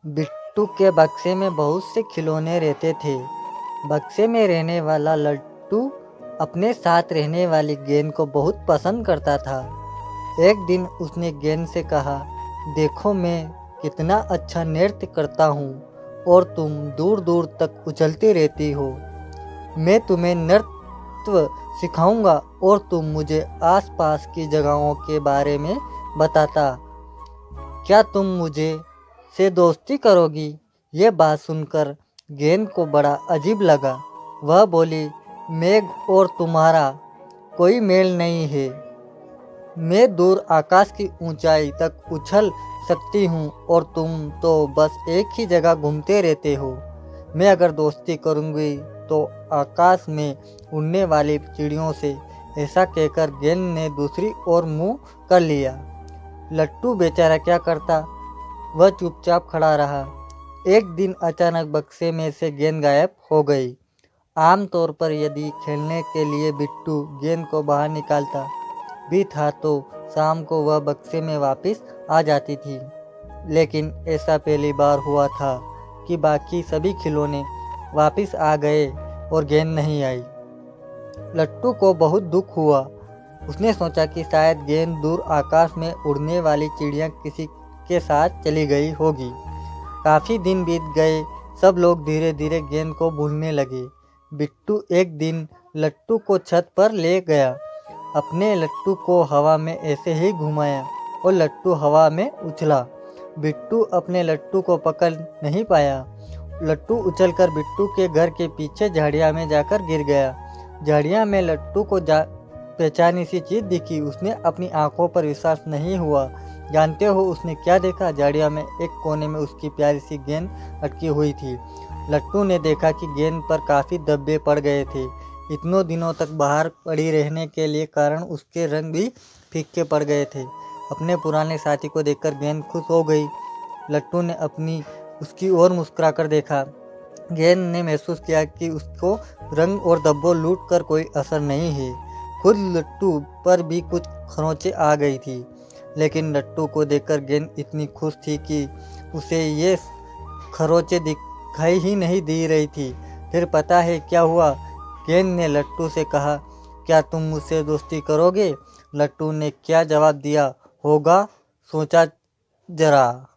बिट्टू के बक्से में बहुत से खिलौने रहते थे। बक्से में रहने वाला लट्टू अपने साथ रहने वाली गेंद को बहुत पसंद करता था। एक दिन उसने गेंद से कहा, देखो मैं कितना अच्छा नृत्य करता हूँ और तुम दूर दूर तक उछलती रहती हो। मैं तुम्हें नृत्य सिखाऊंगा और तुम मुझे आसपास की जगहों के बारे में बताता। क्या तुम मुझे से दोस्ती करोगी? ये बात सुनकर गेंद को बड़ा अजीब लगा। वह बोली, मेघ और तुम्हारा कोई मेल नहीं है। मैं दूर आकाश की ऊंचाई तक उछल सकती हूँ और तुम तो बस एक ही जगह घूमते रहते हो। मैं अगर दोस्ती करूँगी तो आकाश में उड़ने वाली चिड़ियों से। ऐसा कहकर गेंद ने दूसरी ओर मुंह कर लिया। लट्टू बेचारा क्या करता, वह चुपचाप खड़ा रहा। एक दिन अचानक बक्से में से गेंद गायब हो गई। आमतौर पर यदि खेलने के लिए बिट्टू गेंद को बाहर निकालता भी था तो शाम को वह बक्से में वापस आ जाती थी। लेकिन ऐसा पहली बार हुआ था कि बाकी सभी खिलौने वापस आ गए और गेंद नहीं आई। लट्टू को बहुत दुख हुआ। उसने सोचा कि शायद गेंद दूर आकाश में उड़ने वाली चिड़िया किसी के साथ चली गई होगी। काफ़ी दिन बीत गए, सब लोग धीरे धीरे गेंद को भूलने लगे। बिट्टू एक दिन लट्टू को छत पर ले गया। अपने लट्टू को हवा में ऐसे ही घुमाया और लट्टू हवा में उछला। बिट्टू अपने लट्टू को पकड़ नहीं पाया। लट्टू उछलकर बिट्टू के घर के पीछे झाड़ियाँ में जाकर गिर गया। झाड़ियाँ में लट्टू को पहचानी सी चीज़ दिखी। उसने अपनी आंखों पर विश्वास नहीं हुआ। जानते हो उसने क्या देखा? झाड़ियाँ में एक कोने में उसकी प्यारी सी गेंद अटकी हुई थी। लट्टू ने देखा कि गेंद पर काफ़ी धब्बे पड़ गए थे। इतनों दिनों तक बाहर पड़ी रहने के लिए कारण उसके रंग भी फीके पड़ गए थे। अपने पुराने साथी को देखकर गेंद खुश हो गई। लट्टू ने उसकी ओर मुस्कुराकर देखा। गेंद ने महसूस किया कि उसको रंग और धब्बों लूट कर कोई असर नहीं है। खुद लट्टू पर भी कुछ खरोंचें आ गई थी। लेकिन लट्टू को देखकर गेंद इतनी खुश थी कि उसे ये खरोंचें दिखाई ही नहीं दे रही थी। फिर पता है क्या हुआ? गेंद ने लट्टू से कहा, क्या तुम मुझसे दोस्ती करोगे? लट्टू ने क्या जवाब दिया होगा, सोचा जरा।